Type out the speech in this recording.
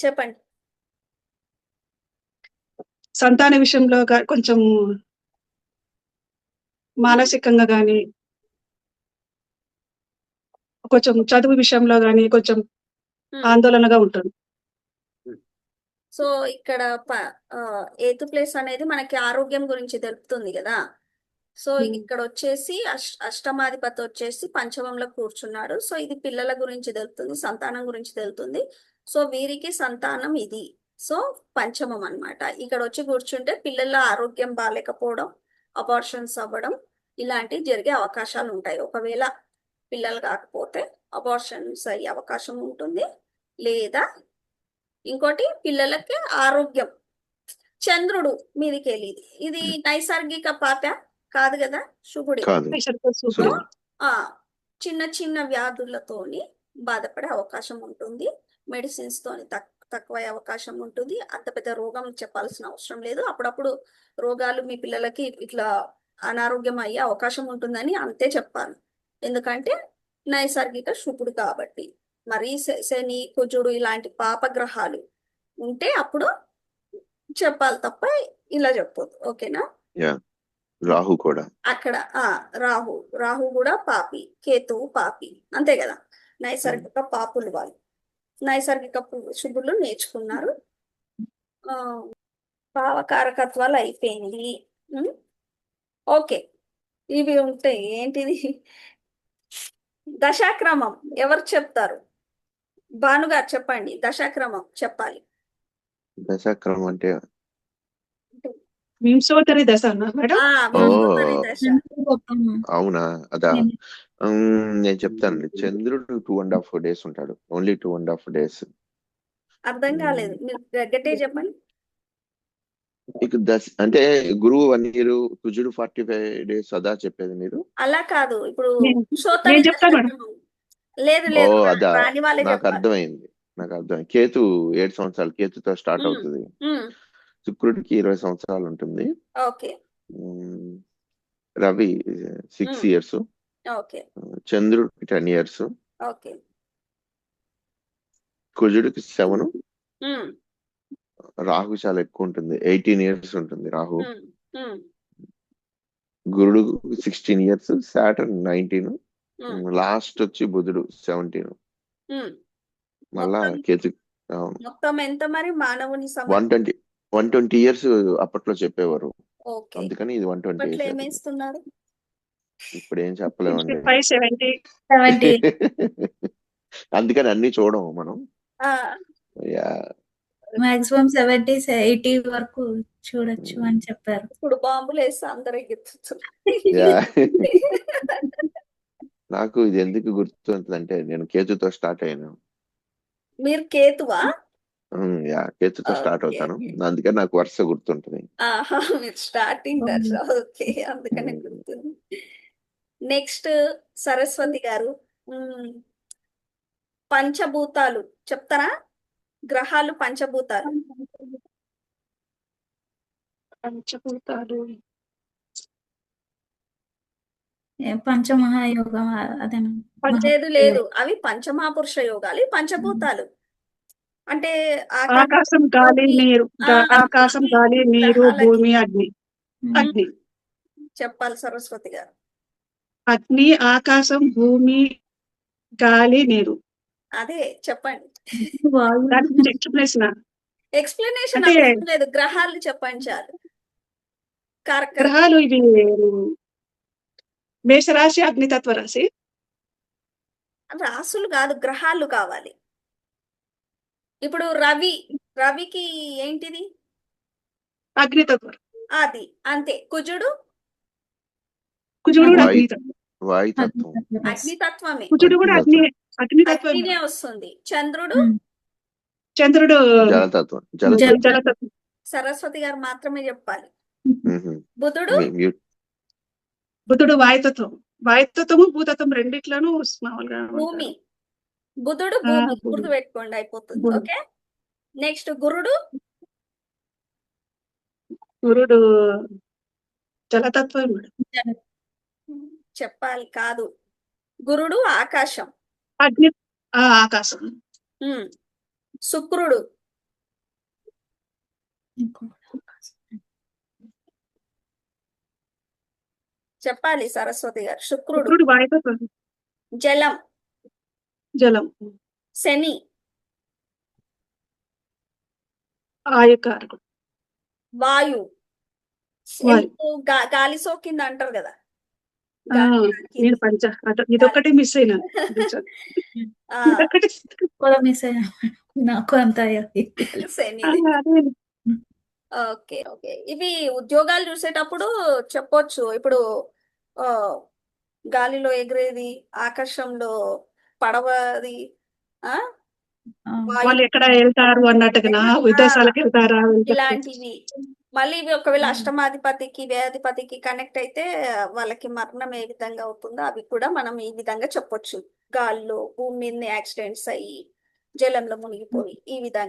చెప్పండి. సంతాన విషయంలో కొంచెం మానసికంగా గాని, కొంచెం చదువు విషయంలో గాని కొంచెం ఆందోళనగా ఉంటుంది. సో ఇక్కడ ఎయిత్ ప్లేస్ అనేది మనకి ఆరోగ్యం గురించి తెలుపుతుంది కదా. సో ఇక్కడ వచ్చేసి అష్టమాధిపతి వచ్చేసి పంచమంలో కూర్చున్నాడు. సో ఇది పిల్లల గురించి తెలుపుతుంది, సంతానం గురించి తెలుపుతుంది. సో వీరికి సంతానం ఇది. సో పంచమం అన్నమాట. ఇక్కడ వచ్చి కూర్చుంటే పిల్లల ఆరోగ్యం బాగాలేకపోవడం, అబార్షన్స్ అవ్వడం ఇలాంటివి జరిగే అవకాశాలు ఉంటాయి. ఒకవేళ పిల్లలు కాకపోతే అబార్షన్స్ అయ్యే అవకాశం ఉంటుంది. లేదా ఇంకోటి పిల్లలకి ఆరోగ్యం. చంద్రుడు మీదికి వెళ్ళింది, ఇది నైసర్గిక పాత కాదు కదా, శుభుడి. సో చిన్న చిన్న వ్యాధులతోని బాధపడే అవకాశం ఉంటుంది. మెడిసిన్స్ తోని తక్కువ అవకాశం ఉంటుంది. అంత పెద్ద రోగం చెప్పాల్సిన అవసరం లేదు. అప్పుడప్పుడు రోగాలు మీ పిల్లలకి ఇట్లా అనారోగ్యం అయ్యే అవకాశం ఉంటుందని అంతే చెప్పాలి. ఎందుకంటే నైసర్గిక శుభుడు కాబట్టి. మరి శని కుజుడు ఇలాంటి పాపగ్రహాలు ఉంటే అప్పుడు చెప్పాలి తప్ప ఇలా చెప్పొద్దు. ఓకేనా? రాహు కూడా అక్కడ రాహు కూడా పాపి, కేతువు పాపి, అంతే కదా. నైసర్గిక పాపులు వాళ్ళు నైసర్గిక శుభులు నేర్చుకున్నారు. భావకారకత్వాలు అయిపోయింది. ఓకే, ఇవి ఉంటాయి. ఏంటిది దశాక్రమం ఎవరు చెప్తారు? భానుగారు చెప్పండి. దశాక్రమం చెప్పాలి. దశాక్రమం అంటే వింశోత్తరి దశ మేడం. అవునా? అదా, నేను చెప్తానండి. చంద్రుడు 2.5 days ఉంటాడు. Only 2.5 days. అర్థం కాలేదు, మీరు గట్టిగా చెప్పండి. అంటే గురువు 1 year, కుజుడు 45 days అదా చెప్పేది మీరు? అలా కాదు. ఇప్పుడు లేదు అదా, నాకు అర్థమైంది. కేతు 7 సంవత్సరాలు, కేతుతో స్టార్ట్ అవుతుంది. శుక్రుడికి 20 సంవత్సరాలు ఉంటుంది. రవి 6 years, చంద్రుడికి 10 years, కుజుడికి 7, రాహు చాలా ఎక్కువ ఉంటుంది, 18 years ఉంటుంది రాహు. గురుడు 16 years, సాటర్న్ 19, లాస్ట్ వచ్చి బుధుడు 17. మళ్ళా కేతు మొత్తం ఎంత మరి మానవుని 120 years అప్పట్లో చెప్పేవారు. అందుకని ఇది 120 years. ఇప్పుడు ఏం చెప్పలేమండి. అందుకని అన్ని చూడము మనం. మాక్సిమం 70-80 వరకు చూడొచ్చు అని చెప్పారు. ఇప్పుడు బాంబులు వేస్తే అందరికి నాకు ఇది ఎందుకు గుర్తుంటుందంటే నేను కేతుతో స్టార్ట్ అయ్యాను. మీరు కేతువా? కేతుతో స్టార్ట్ అవుతాను, అందుకని నాకు వరుస గుర్తుంటుంది. మీరు స్టార్టింగ్ దశ. ఓకే, అందుకనే గుర్తుంది. నెక్స్ట్ సరస్వతి గారు, పంచభూతాలు చెప్తారా? గ్రహాలు పంచభూతాలు. పంచమహాయోగం అదే లేదు, అవి పంచమహాపురుష యోగాలు, పంచభూతాలు. అంటే ఆకాశం, గాలి, నీరు. ఆకాశం, గాలి, నీరు, భూమి, అగ్ని. అగ్ని చెప్పాలి సరస్వతి గారు. అగ్ని, ఆకాశం, భూమి, గాలి, నీరు. అదే చెప్పండి. ఎక్స్ప్లెనేషన్ లేదు, గ్రహాలు చెప్పండి చాలు. గ్రహాలు ఇవి మేషరాశి, అగ్నితత్వ రాశి. రాసులు కాదు, గ్రహాలు కావాలి. ఇప్పుడు రవికి ఏంటిది? అగ్నితత్వం. అది అంతే. కుజుడు అగ్నితత్వమే. కుజుడు కూడా అగ్నితత్వమే వస్తుంది. చంద్రుడు జలతత్వం. సరస్వతి గారు మాత్రమే చెప్పాలి. బుధుడు వాయుతత్వం. వాయుతత్వము భూతత్వం రెండిట్లను మామూలుగా భూమి. బుధుడు భూమి, గుర్తు పెట్టుకోండి, అయిపోతుంది. ఓకే, నెక్స్ట్ గురుడు జలతత్వం చెప్పాలి. కాదు, గురుడు ఆకాశం. అగ్ని ఆకాశం. శుక్రుడు, చెప్పాలి సరస్వతి గారు. శుక్రుడు, శుక్రుడు వాయుతత్వం. జలం, జలం. శని, ఆయకారకుడు. వాయు. వాయు. ఎందుకు గాలి సోకింది అంటారు కదా. నేను ఇదొక్కటి మిస్ అయినాను. ఆ, ఇదొక్కటి కూడా మిస్ అయ్యా. నాకు అంత శనిది. Okay okay. ఇవి ఉద్యోగాలు చూసేటప్పుడు చెప్పొచ్చు. ఇప్పుడు ఆ గాలిలో ఎగిరేది, ఆకాశంలో పడవది, ఆ వాళ్ళు ఎక్కడ వెళ్తారు అన్నట్టుగా విదేశాలకు వెళ్తారా ఇలాంటివి. మళ్ళీ ఇవి ఒకవేళ అష్టమాధిపతికి వ్యయాధిపతికి కనెక్ట్ అయితే వాళ్ళకి మరణం ఏ విధంగా అవుతుందో అవి కూడా మనం ఈ విధంగా చెప్పొచ్చు. గాల్లో భూమి మీద యాక్సిడెంట్స్ అయ్యి జలంలో మునిగిపోయి ఈ విధంగా